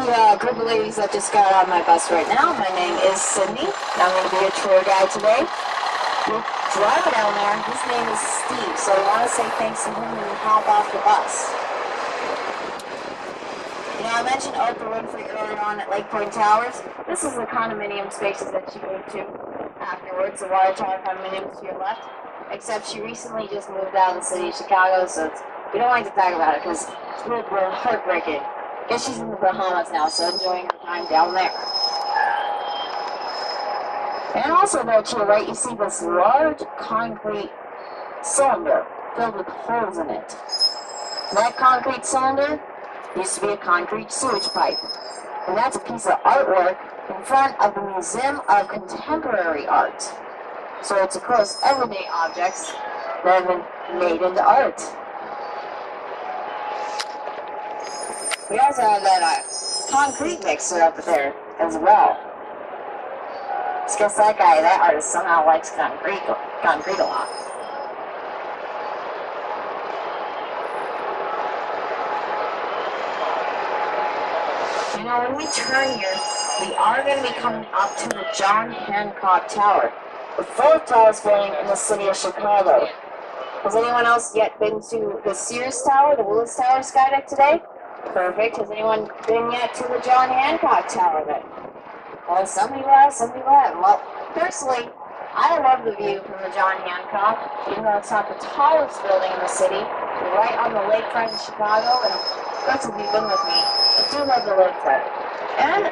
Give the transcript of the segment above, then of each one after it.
the group of ladies that just got on my bus right now. My name is Sydney, and I'm going to be a tour guide today. The driver down there, his name is Steve, so I want to say thanks to him when we hop off the bus. You know, I mentioned Oprah Winfrey earlier on at Lake Point Towers. This is the condominium spaces that she moved to afterwards, the water tower condominiums to your left. Except she recently just moved out of the city of Chicago, so we don't like to talk about it because it's real heartbreaking. I guess she's in the Bahamas now, so enjoying her time down there. And also there to your right, you see this large concrete cylinder filled with holes in it. That concrete cylinder used to be a concrete sewage pipe. And that's a piece of artwork in front of the Museum of Contemporary Art. So it's, of course, everyday objects that have been made into art. We also have that concrete mixer up there as well. I guess that artist somehow likes concrete a lot. You know, when we turn here, we are going to be coming up to the John Hancock Tower, the fourth tallest building in the city of Chicago. Has anyone else yet been to the Sears Tower, the Willis Tower skydeck today? Perfect. Has anyone been yet to the John Hancock Tower then? Well, some people have, some people haven't. Well, personally, I love the view from the John Hancock, even though it's not the tallest building in the city. We're right on the lakefront in Chicago, and of course, if you've been with me, I do love the lakefront. And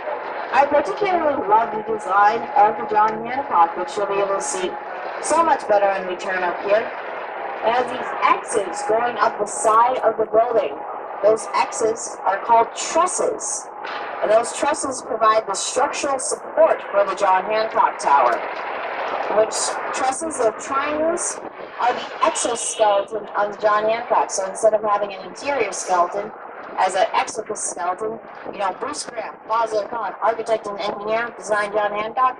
I particularly love the design of the John Hancock, which you'll be able to see so much better when we turn up here. It has these X's going up the side of the building. Those X's are called trusses, and those trusses provide the structural support for the John Hancock Tower. Which trusses of triangles are the exoskeleton of the John Hancock. So instead of having an interior skeleton as an exoskeleton, you know, Bruce Graham, Fazil Khan, architect and engineer, designed John Hancock,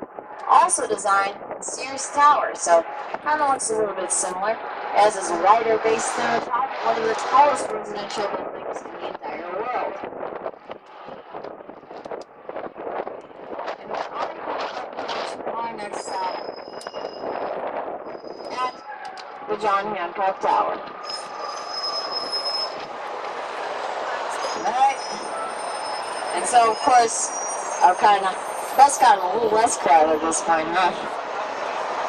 also designed the Sears Tower. So it kind of looks a little bit similar. It has this wider base than the top, one of the tallest residential buildings in the entire world. And we're on to our next stop at the John Hancock Tower. Alright. And so, of course, bus got a little less crowded at this point, huh?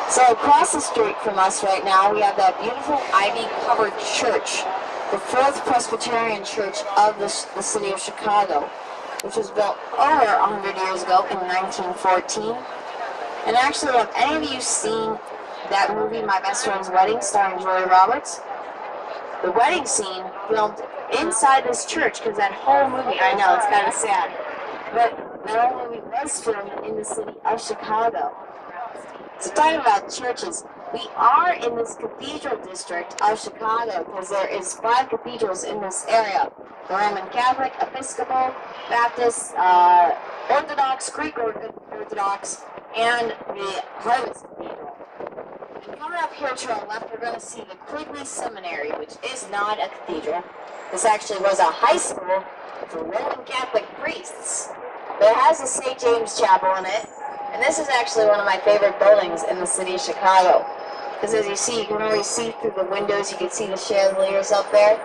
So across the street from us right now, we have that beautiful ivy-covered church, the Fourth Presbyterian Church of the city of Chicago, which was built over 100 years ago in 1914. And actually, have any of you seen that movie, My Best Friend's Wedding, starring Julia Roberts? The wedding scene filmed inside this church, because that whole movie, I know, it's kind of sad, but that whole movie was filmed in the city of Chicago. So talking about churches, we are in this cathedral district of Chicago because there is 5 cathedrals in this area. The Roman Catholic, Episcopal, Baptist, Orthodox, Greek Orthodox, and the Harvest Cathedral. And coming up here to our left, we're going to see the Quigley Seminary, which is not a cathedral. This actually was a high school for Roman Catholic priests. But it has a St. James Chapel in it. And this is actually one of my favorite buildings in the city of Chicago. Because as you see, you can always see through the windows, you can see the chandeliers up there.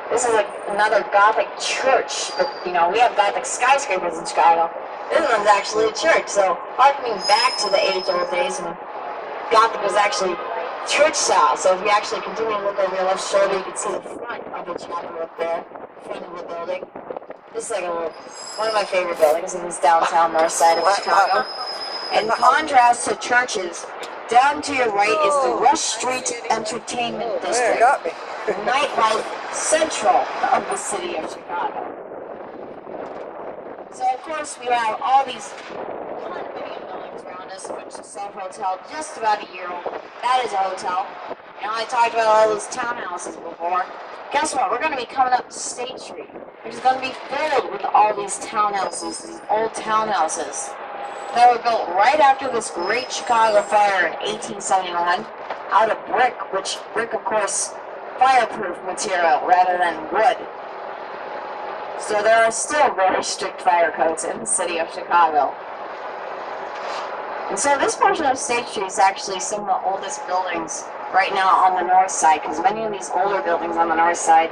This is like another Gothic church. But, you know, we have Gothic skyscrapers in Chicago. This one's actually a church. So, harkening back to the age-old days when Gothic was actually church style. So if you actually continue to look over your left shoulder, you can see the front of the chapel up there, front of the building. This is like one of my favorite buildings in this downtown north side of Chicago. In contrast to churches, down to your right is the Rush Street Entertainment District, the nightlife central of the city of Chicago. So of course we have all these condominium buildings around us, which is Self Hotel, just about a year old. That is a hotel. You know, I talked about all those townhouses before. Guess what? We're going to be coming up State Street, which is going to be filled with all these townhouses, these old townhouses. That were built right after this great Chicago fire in 1871 out of brick, which brick, of course, fireproof material rather than wood. So there are still very strict fire codes in the city of Chicago. And so this portion of State Street is actually some of the oldest buildings right now on the north side, because many of these older buildings on the north side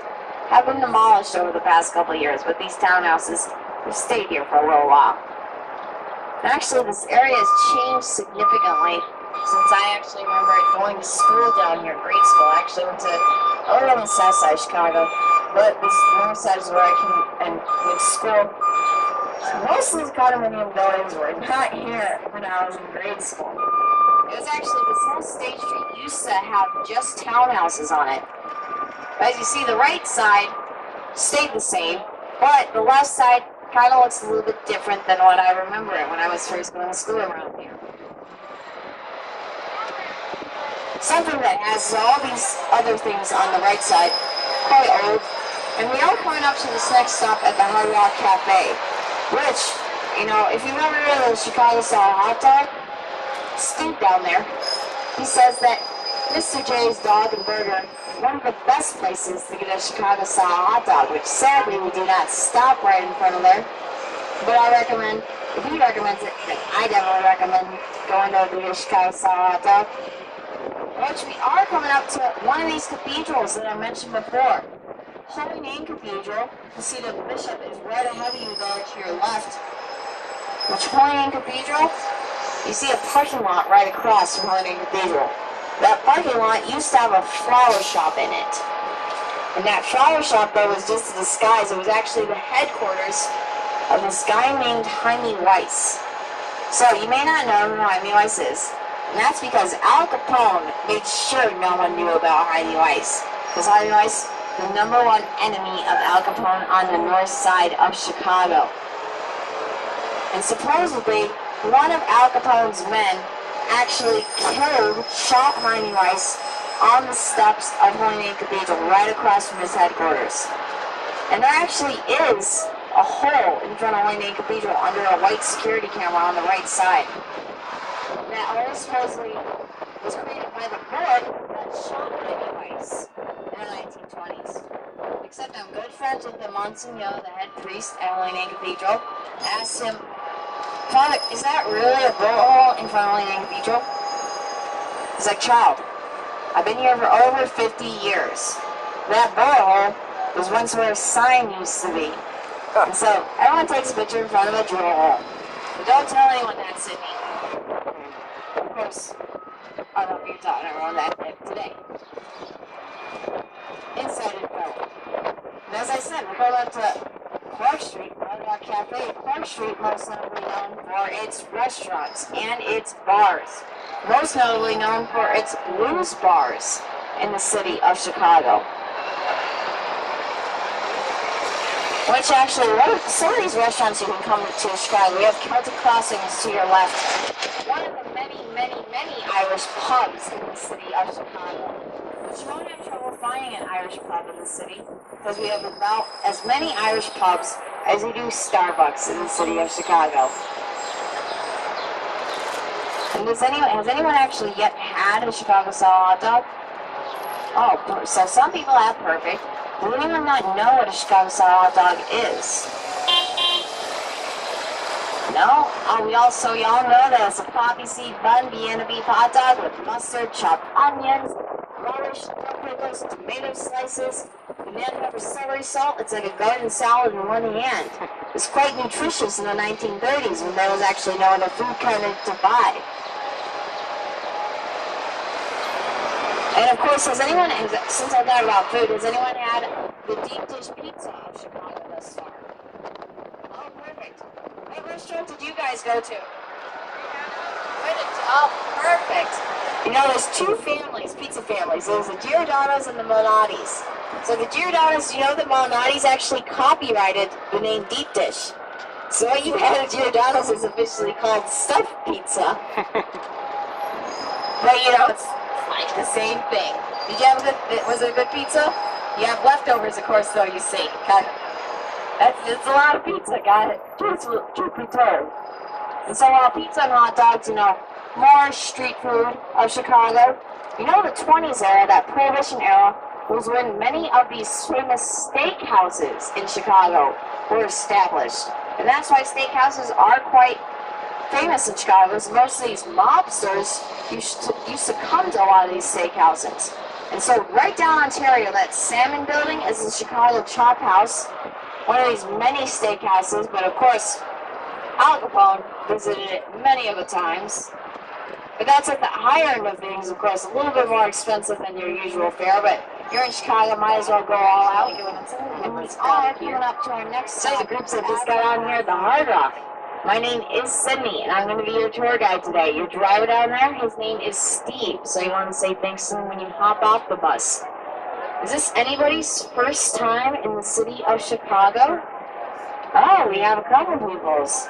have been demolished over the past couple of years, but these townhouses have stayed here for a little while. And actually, this area has changed significantly since I actually remember going to school down here, grade school. I actually went on the south side of Chicago, but this north side is where I went to school. Most of these condominium buildings were not here when I was in grade school. It was actually, this whole State Street used to have just townhouses on it. But as you see, the right side stayed the same, but the left side kind of looks a little bit different than what I remember it when I was first going to school around here. Something that has all these other things on the right side, quite old, and we are coming up to this next stop at the Hard Rock Cafe, which, you know, if you've ever heard of the Chicago style hot dog, Steve down there, he says that Mr. J's Dog and Burger is one of the best places to get a Chicago style hot dog, which sadly we do not stop right in front of there. But I recommend, if he recommends it, then I definitely recommend going to get a Chicago style hot dog. Which we are coming up to one of these cathedrals that I mentioned before. Holy Name Cathedral. You see the bishop is right ahead of you there to your left. Which Holy Name Cathedral? You see a parking lot right across from Holy Name Cathedral. That parking lot used to have a flower shop in it. And that flower shop, though, was just a disguise. It was actually the headquarters of this guy named Hymie Weiss. So you may not know who Hymie Weiss is. And that's because Al Capone made sure no one knew about Hymie Weiss. Because Hymie Weiss, the #1 enemy of Al Capone on the north side of Chicago. And supposedly, one of Al Capone's men actually shot Hymie Weiss on the steps of Holy Name Cathedral, right across from his headquarters. And there actually is a hole in front of Holy Name Cathedral under a white security camera on the right side. That hole supposedly was created by the bullet that shot Hymie Weiss in the 1920s. Except I'm good friends with the Monsignor, the head priest at Holy Name Cathedral. I asked him, Father, is that really a bullet hole in front of Holy Name Cathedral? He's like, child, I've been here for over 50 years. That bullet hole was once where a sign used to be. And so, everyone takes a picture in front of a drill hole. But don't tell anyone that, Sydney. Of course, I won't be telling everyone that today. Inside info. And as I said, we're going up to Clark Street, Hard Rock Cafe. Clark Street, most notably known for its restaurants and its bars. Most notably known for its blues bars in the city of Chicago. Which actually, some of these restaurants you can come to Chicago. We have Celtic Crossings to your left. One of the many, many, many Irish pubs in the city of Chicago. But you won't have trouble finding an Irish pub in the city, because we have about as many Irish pubs as we do Starbucks in the city of Chicago. And has anyone actually yet had a Chicago style hot dog? Oh, so some people have, perfect. Does anyone not know what a Chicago style hot dog is? No? Oh, y'all know that it's a poppy seed bun, Vienna beef hot dog with mustard, chopped onions, relish, pickles, tomato slices, banana pepper, celery salt. It's like a garden salad in one hand. It's quite nutritious in the 1930s when there was actually no other food kind to buy. And of course, since I thought about food, has anyone had the deep dish pizza of Chicago thus far? Oh, perfect. What restaurant did you guys go to? Oh, perfect. You know, there's two families, pizza families. There's the Giordano's and the Malnati's. So the Giordano's, you know that Malnati's actually copyrighted the name deep dish. So what you had at Giordano's is officially called stuffed pizza. But you know, it's like the same thing. Did you have was it a good pizza? You have leftovers, of course, though, you see. It's a lot of pizza, got it. Truth be told. And so while pizza and hot dogs, you know, more street food of Chicago, you know the 20s era, that Prohibition era, was when many of these famous steakhouses in Chicago were established. And that's why steakhouses are quite famous in Chicago, because most of these mobsters used to come to a lot of these steakhouses. And so right down Ontario, that Salmon Building is the Chicago Chop House, one of these many steakhouses, but of course, Al Capone visited it many of the times. But that's at the higher end of things, of course, a little bit more expensive than your usual fare, but you're in Chicago, might as well go all out. And we are coming up to our next set of groups that just got on here at the Hard Rock. My name is Sydney, and I'm going to be your tour guide today. Your driver down there, his name is Steve, so you want to say thanks to him when you hop off the bus. Is this anybody's first time in the city of Chicago? Oh, we have a couple people's.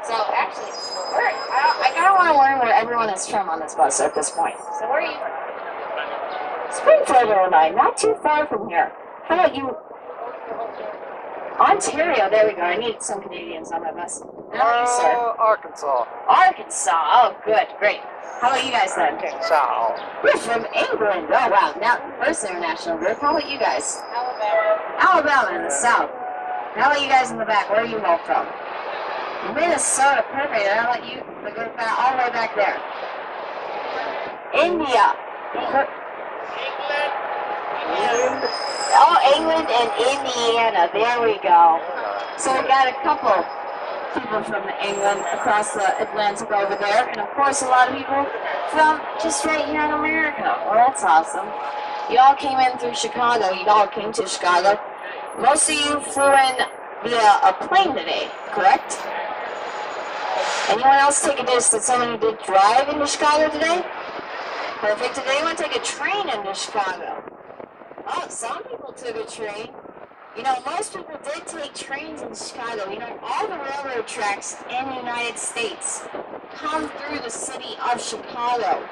So actually, I kind of want to learn where everyone is from on this bus at this point. So where are you from? Springfield, Illinois, not too far from here. How about you? Ontario, there we go. I need some Canadians on my bus. How about you, sir? Arkansas. Arkansas, oh good, great. How about you guys then? Arkansas. We're from England. Oh wow, now first international group. How about you guys? Alabama. Alabama in the south. How about you guys in the back? Where are you all from? Minnesota, perfect. And how about you? We go back, all the way back there. India. Oh, England and Indiana. There we go. So we got a couple people from England across the Atlantic over there, and of course a lot of people from just right here in America. Well, that's awesome. You all came in through Chicago. You all came to Chicago. Most of you flew in via a plane today, correct? Anyone else take a distance? Someone who did drive into Chicago today? Perfect. Did anyone take a train into Chicago? Oh, some people took a train. You know, most people did take trains in Chicago. You know, all the railroad tracks in the United States come through the city of Chicago.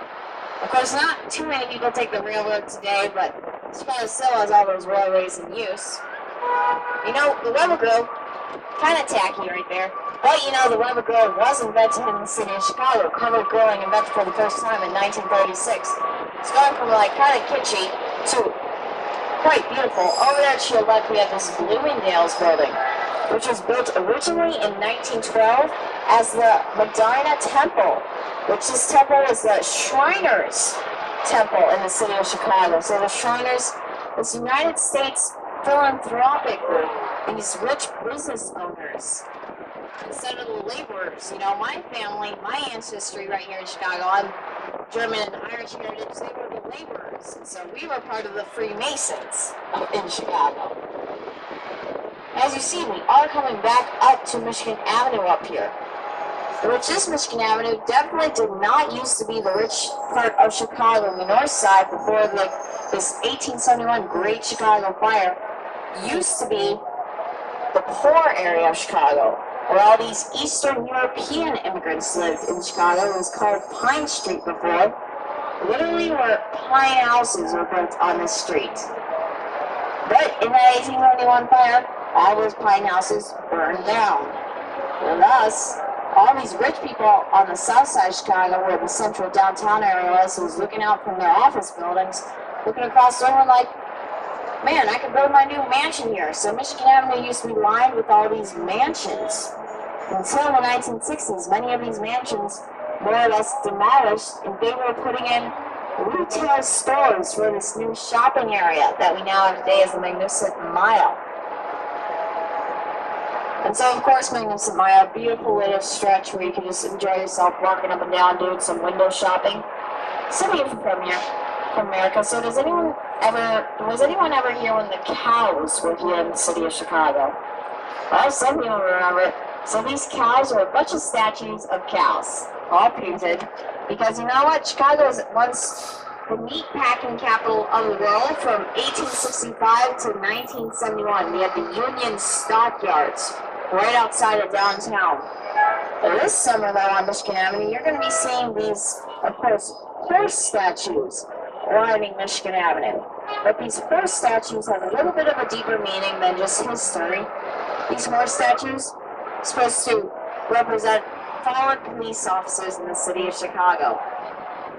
Of course, not too many people take the railroad today, but Chicago still has all those railways in use. You know, the Weber Grill, kind of tacky right there. But you know, the Weber Grill was invented in the city of Chicago. Covered grilling invented for the first time in 1936. It's going from like kind of kitschy to quite beautiful. Over there to your left, we have this Bloomingdale's building, which was built originally in 1912 as the Medina Temple, which this temple is the Shriners Temple in the city of Chicago. So the Shriners, this United States philanthropic group, these rich business owners, instead of the laborers. You know, my family, my ancestry right here in Chicago, I'm German and Irish heritage, they were the laborers. And so we were part of the Freemasons in Chicago. As you see, we are coming back up to Michigan Avenue up here. Which this Michigan Avenue definitely did not used to be the rich part of Chicago on the north side before this 1871 Great Chicago Fire. Used to be the poor area of Chicago, where all these Eastern European immigrants lived in Chicago. It was called Pine Street before. Literally where pine houses were built on this street. But in that 1891 fire, all those pine houses burned down. And thus, all these rich people on the south side of Chicago, where the central downtown area was looking out from their office buildings, looking across the river like, man, I could build my new mansion here. So Michigan Avenue used to be lined with all these mansions. Until the 1960s, many of these mansions more or less demolished, and they were putting in retail stores for this new shopping area that we now have today as the Magnificent Mile. And so, of course, Magnificent Mile, a beautiful little stretch where you can just enjoy yourself walking up and down, doing some window shopping. Some of you from here, from America. So was anyone ever here when the cows were here in the city of Chicago? Well, some people remember. So these cows are a bunch of statues of cows, all painted, because you know what? Chicago was once the meat packing capital of the world from 1865 to 1971. We had the Union Stockyards right outside of downtown. But this summer, though, on Michigan Avenue, you're going to be seeing these, of course, horse statues lining Michigan Avenue. But these horse statues have a little bit of a deeper meaning than just history. These horse statues are supposed to represent fallen police officers in the city of Chicago.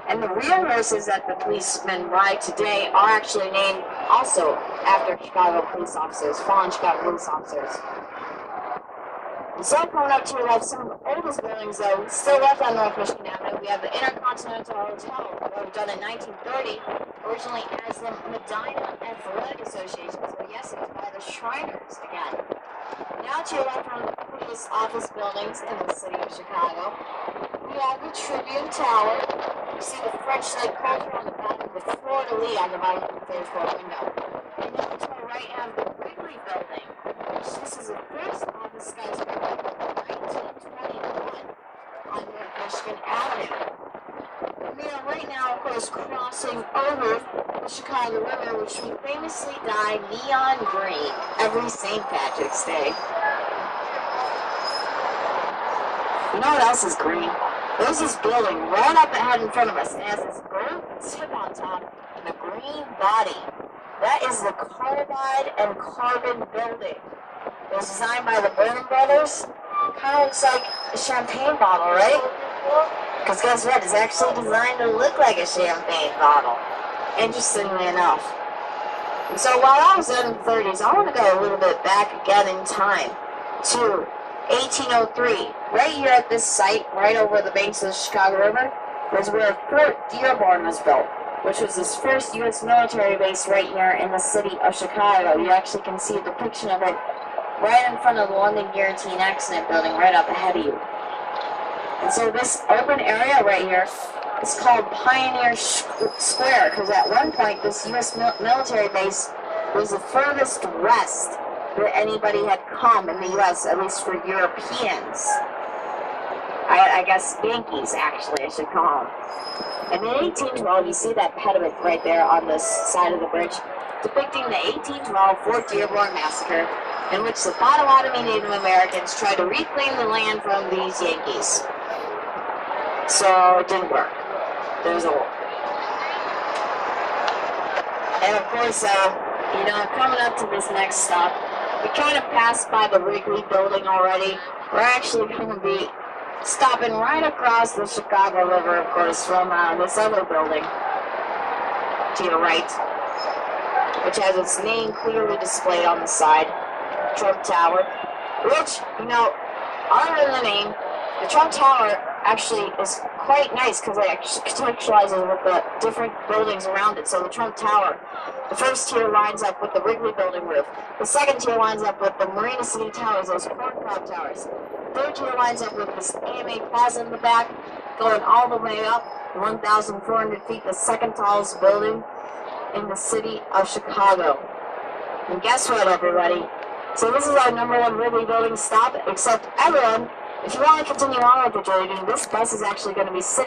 And the real hearses that the policemen ride today are actually named also after Chicago police officers, fallen Chicago police officers. So coming up to your left, some of the oldest buildings though still left on North Michigan Avenue. We have the Intercontinental Hotel, done in 1930, originally as the Medina Athletic Association. So yes, it was by the Shriners again. Now to your left, one of the prettiest office buildings in the city of Chicago. We have the Tribune Tower. You see the French-like culture on the back of the fleur-de-lis on the bottom of the third floor window. And now to our right, have the Wrigley Building, which this is the first office skyscraper in 1921 on North Michigan Avenue. We are right now, of course, crossing over the Chicago River, which we famously dye neon green every St. Patrick's Day. You know what else is green? There's this building right up ahead in front of us. It has this gold tip on top and a green body. That is the Carbide and Carbon building. It was designed by the Burnham brothers. Kind of looks like a champagne bottle, right? Because guess what? It's actually designed to look like a champagne bottle. Interestingly enough. And so while I was in the 30s, I want to go a little bit back again in time to 1803. Right here at this site, right over the banks of the Chicago River, was where Fort Dearborn was built, which was this first U.S. military base right here in the city of Chicago. You actually can see a depiction of it right in front of the London Guillotine Accident Building right up ahead of you. And so this open area right here is called Pioneer Square, because at one point this U.S. military base was the furthest west that anybody had come in the U.S., at least for Europeans. I guess Yankees, actually, I should call them. And in 1812, you see that pediment right there on this side of the bridge, depicting the 1812 Fort Dearborn Massacre, in which the Potawatomi Native Americans tried to reclaim the land from these Yankees. So it didn't work. There's a war. And of course, coming up to this next stop, we kind of passed by the Wrigley Building already. We're actually going to be stopping right across the Chicago River, of course, from this other building to your right, which has its name clearly displayed on the side, Trump Tower, which, other than the name, the Trump Tower actually is quite nice because it actually contextualizes with the different buildings around it. So the Trump Tower, the first tier lines up with the Wrigley Building roof. The second tier lines up with the Marina City Towers, those corn cob towers. The third tier lines up with this AMA Plaza in the back, going all the way up, 1,400 feet, the second tallest building in the city of Chicago. And guess what, everybody? So this is our #1 Wrigley Building stop, except everyone, if you want to continue on with the journey, this bus is actually going to be sitting